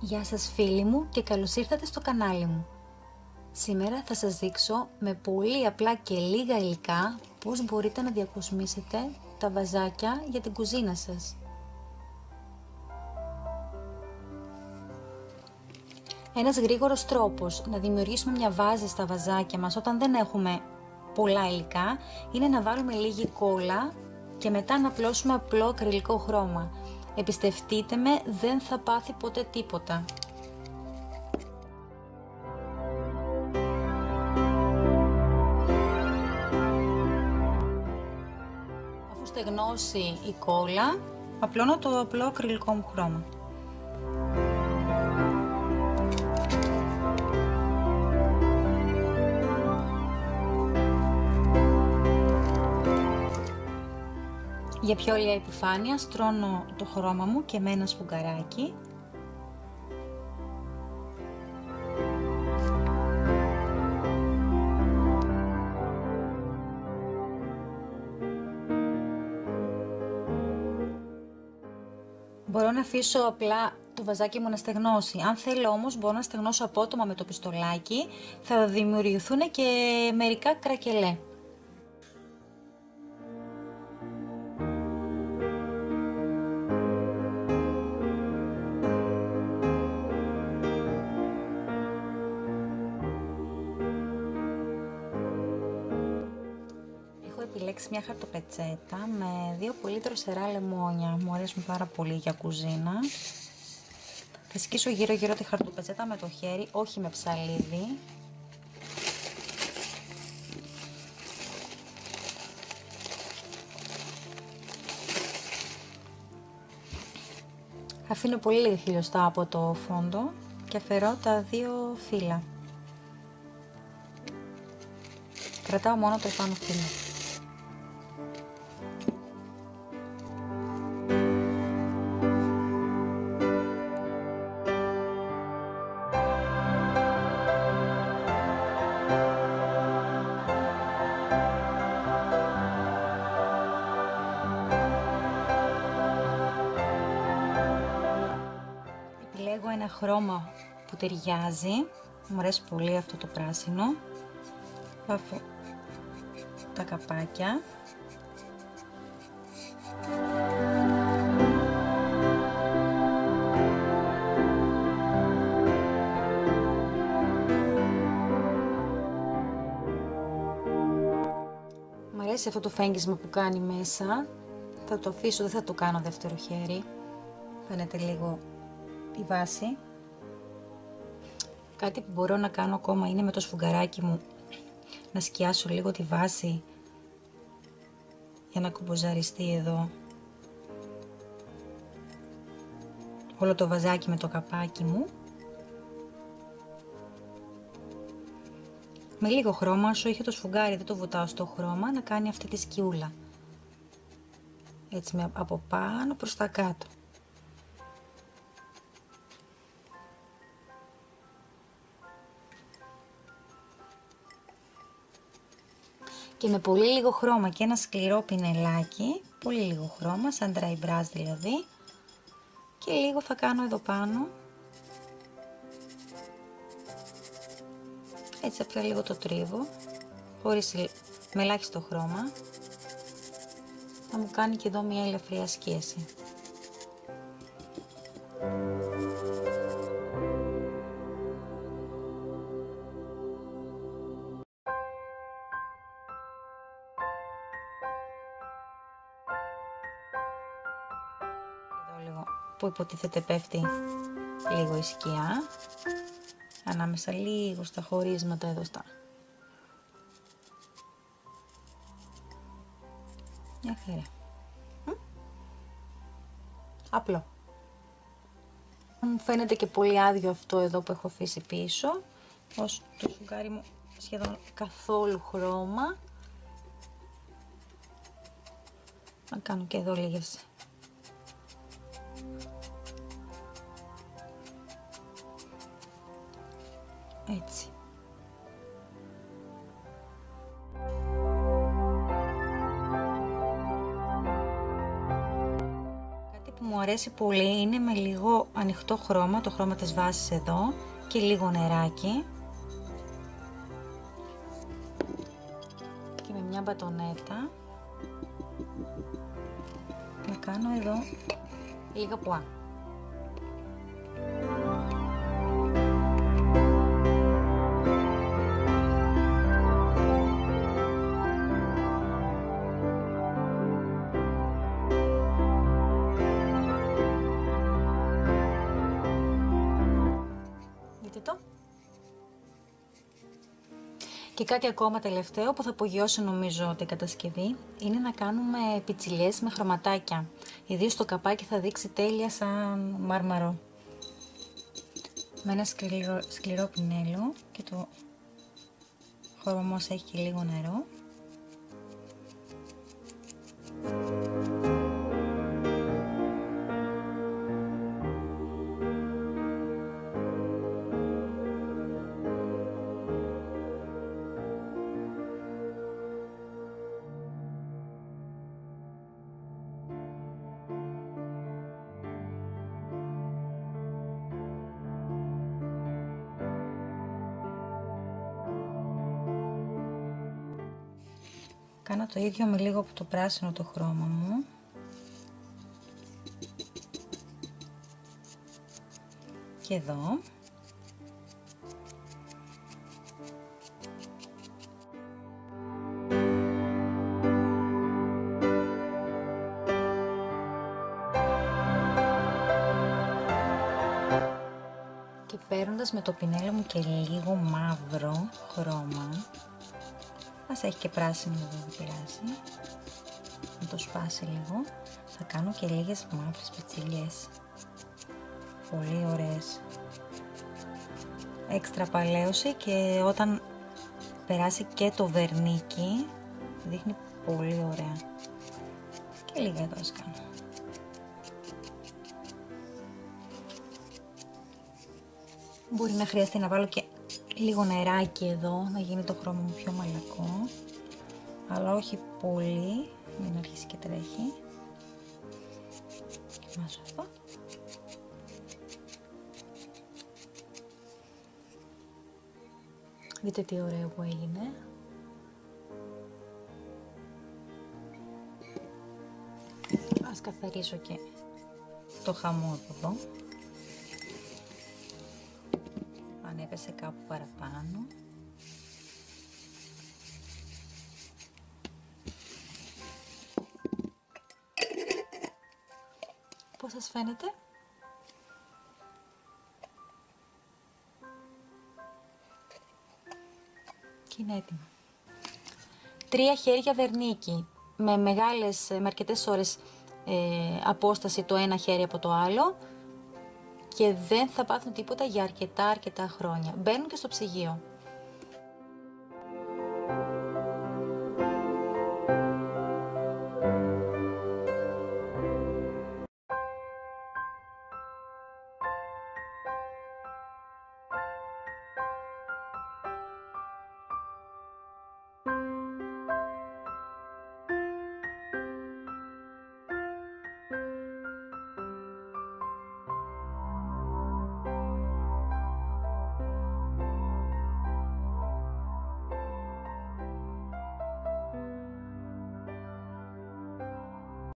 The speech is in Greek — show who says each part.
Speaker 1: Γεια σας φίλοι μου και καλώς ήρθατε στο κανάλι μου. Σήμερα θα σας δείξω με πολύ απλά και λίγα υλικά πώς μπορείτε να διακοσμήσετε τα βαζάκια για την κουζίνα σας. Ένας γρήγορος τρόπος να δημιουργήσουμε μια βάζα στα βαζάκια μας όταν δεν έχουμε πολλά υλικά είναι να βάλουμε λίγη κόλλα και μετά να απλώσουμε απλό ακριλικό χρώμα. Εμπιστευτείτε με, δεν θα πάθει ποτέ τίποτα. Αφού στεγνώσει η κόλλα, απλώνω το απλό ακριλικό μου χρώμα. Για πιο ωραία επιφάνεια στρώνω το χρώμα μου και με ένα σφουγγαράκι. Μπορώ να αφήσω απλά το βαζάκι μου να στεγνώσει. Αν θέλω όμως μπορώ να στεγνώσω απότομα με το πιστολάκι, θα δημιουργηθούν και μερικά κρακελέ. Επιλέξει μια χαρτοπετσέτα με 2 πολύ δροσερά λεμόνια, μου αρέσουν πάρα πολύ για κουζίνα. Θα σκίσω γύρω γύρω τη χαρτοπετσέτα με το χέρι, όχι με ψαλίδι. Αφήνω πολύ λίγα χιλιοστά από το φόντο και αφαιρώ τα 2 φύλλα. Κρατάω μόνο το επάνω φύλλο. Επιλέγω ένα χρώμα που ταιριάζει, μου αρέσει πολύ αυτό το πράσινο. Βάφω τα καπάκια. Μου αρέσει αυτό το φέγγισμα που κάνει μέσα. Θα το αφήσω, δεν θα το κάνω δεύτερο χέρι. Φαίνεται λίγο η βάση. Κάτι που μπορώ να κάνω ακόμα είναι με το σφουγγαράκι μου να σκιάσω λίγο τη βάση για να κομποζαριστεί εδώ όλο το βαζάκι με το καπάκι μου. Με λίγο χρώμα, όσο είχε το σφουγγάρι δεν το βουτάω στο χρώμα, να κάνει αυτή τη σκιούλα. Έτσι από πάνω προς τα κάτω. Και με πολύ λίγο χρώμα και ένα σκληρό πινελάκι, πολύ λίγο χρώμα, σαν dry brush δηλαδή, και λίγο θα κάνω εδώ πάνω, έτσι απλά λίγο το τρίβω, με ελάχιστο χρώμα, θα μου κάνει και εδώ μια ελαφριά σκίαση. Λίγο που υποτίθεται πέφτει λίγο η σκιά ανάμεσα λίγο στα χωρίσματα εδώ στα μια χαρά. Απλό. Μου φαίνεται και πολύ άδειο αυτό εδώ που έχω αφήσει πίσω, ως το σφουγγάρι μου σχεδόν καθόλου χρώμα. Να κάνω και εδώ λίγες έτσι. που μου αρέσει πολύ είναι με λίγο ανοιχτό χρώμα, το χρώμα της βάσης εδώ, και λίγο νεράκι. Και με μια μπατονέτα να κάνω εδώ λίγα πουά. Και κάτι ακόμα τελευταίο που θα απογειώσει νομίζω την κατασκευή είναι να κάνουμε πιτσιλιές με χρωματάκια. Ιδίως το καπάκι θα δείξει τέλεια σαν μάρμαρο. Με ένα σκληρό πινέλο και το χώρο όμως έχει και λίγο νερό. Κάνω το ίδιο με λίγο από το πράσινο το χρώμα μου. Και εδώ. Και παίρνοντας με το πινέλο μου και λίγο μαύρο χρώμα, ας έχει και πράσινο εδώ, δεν πειράζει, να το σπάσει λίγο, θα κάνω και λίγες μαύρες πιτσιλιές, πολύ ωραίες, έξτρα παλαίωση, και όταν περάσει και το βερνίκι δείχνει πολύ ωραία. Και λίγα εδώ ας κάνω. Μπορεί να χρειαστεί να βάλω και λίγο νεράκι εδώ, να γίνει το χρώμα μου πιο μαλακό, αλλά όχι πολύ, μην αρχίσει και τρέχει. Βάζω εδώ. Δείτε τι ωραίο που έγινε. Ας καθαρίσω και το χαμό εδώ. Αν έπεσε κάπου παραπάνω. Πώς σας φαίνεται? Και είναι έτοιμο. 3 χέρια βερνίκι με αρκετές ώρες απόσταση το ένα χέρι από το άλλο, και δεν θα πάθουν τίποτα για αρκετά χρόνια. Μπαίνουν και στο ψυγείο.